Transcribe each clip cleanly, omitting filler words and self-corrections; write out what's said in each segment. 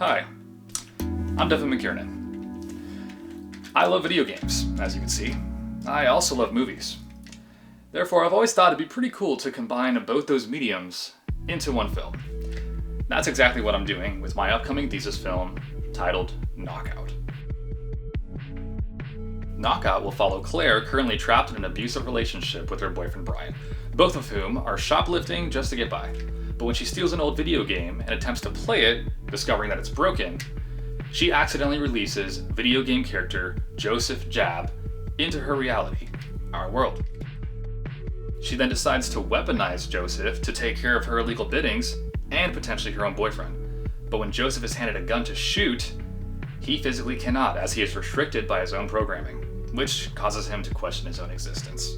Hi, I'm Devin McKiernan. I love video games, as you can see. I also love movies. Therefore, I've always thought it'd be pretty cool to combine both those mediums into one film. That's exactly what I'm doing with my upcoming thesis film titled Knockout. Knockout will follow Claire, currently trapped in an abusive relationship with her boyfriend Brian, both of whom are shoplifting just to get by. But when she steals an old video game and attempts to play it, discovering that it's broken, she accidentally releases video game character Joseph Jab into her reality, our world. She then decides to weaponize Joseph to take care of her illegal biddings and potentially her own boyfriend. But when Joseph is handed a gun to shoot, he physically cannot, as he is restricted by his own programming, which causes him to question his own existence.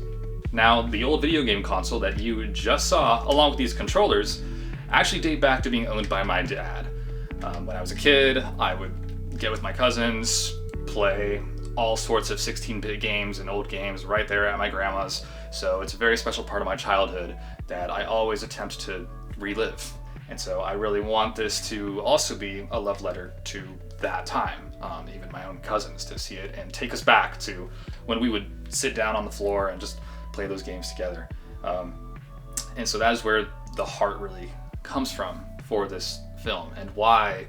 Now, the old video game console that you just saw, along with these controllers, actually date back to being owned by my dad. When I was a kid, I would get with my cousins, play all sorts of 16-bit games and old games right there at my grandma's. So it's a very special part of my childhood that I always attempt to relive. And so I really want this to also be a love letter to that time, even my own cousins, to see it and take us back to when we would sit down on the floor and just play those games together. And so that is where the heart really comes from for this film, and why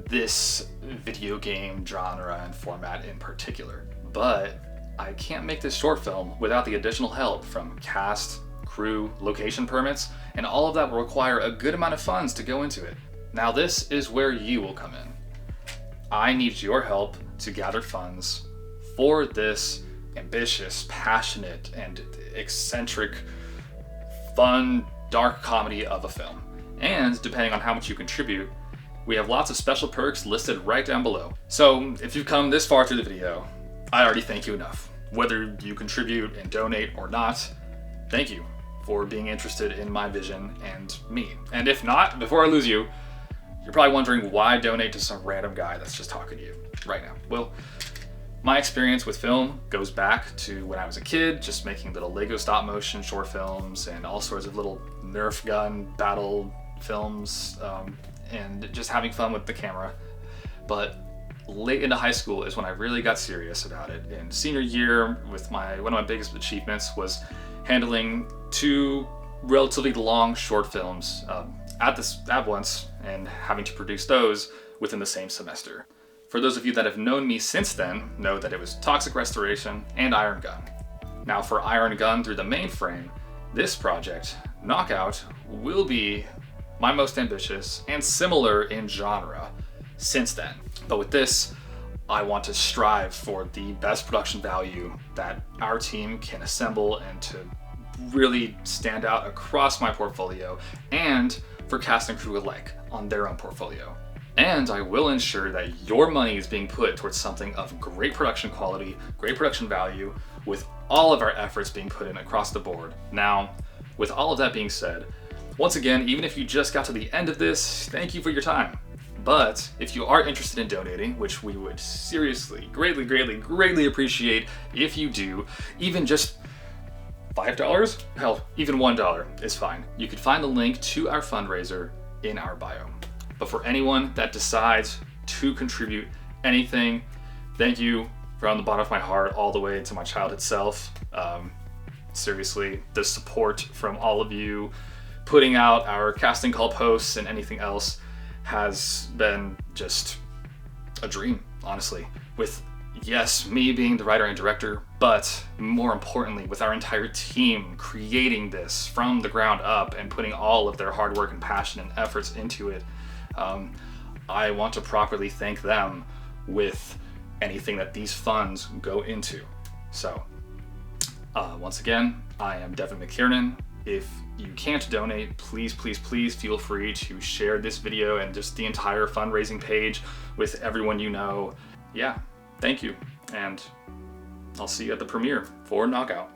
this video game genre and format in particular. But I can't make this short film without the additional help from cast, crew, location permits, and all of that will require a good amount of funds to go into it. Now this is where you will come in. I need your help to gather funds for this ambitious, passionate, and eccentric, fun, dark comedy of a film. And depending on how much you contribute, we have lots of special perks listed right down below. So if you've come this far through the video, I already thank you enough. Whether you contribute and donate or not, thank you for being interested in my vision and me. And if not, before I lose you, you're probably wondering why donate to some random guy that's just talking to you right now. Well, my experience with film goes back to when I was a kid, just making little Lego stop motion short films and all sorts of little Nerf gun battle films, and just having fun with the camera. But late into high school is when I really got serious about it. In senior year, with one of my biggest achievements was handling 2 relatively long short films at once, and having to produce those within the same semester. For those of you that have known me since then, know that it was Toxic Restoration and Iron Gun. Now for Iron Gun through the mainframe, this project, Knockout, will be my most ambitious and similar in genre since then. But with this, I want to strive for the best production value that our team can assemble and to really stand out across my portfolio, and for cast and crew alike on their own portfolio. And I will ensure that your money is being put towards something of great production quality, great production value, with all of our efforts being put in across the board. Now, with all of that being said, once again, even if you just got to the end of this, thank you for your time. But if you are interested in donating, which we would seriously, greatly appreciate if you do, even just $5? Hell, even $1 is fine. You can find the link to our fundraiser in our bio. But for anyone that decides to contribute anything, thank you from the bottom of my heart all the way to my childhood self. Seriously, the support from all of you, putting out our casting call posts and anything else, has been just a dream, honestly. With, yes, me being the writer and director, but more importantly, with our entire team creating this from the ground up and putting all of their hard work and passion and efforts into it, I want to properly thank them with anything that these funds go into. So, once again, I am Devin McKiernan. If you can't donate, please feel free to share this video and just the entire fundraising page with everyone you know. Yeah, thank you, and I'll see you at the premiere for Knockout.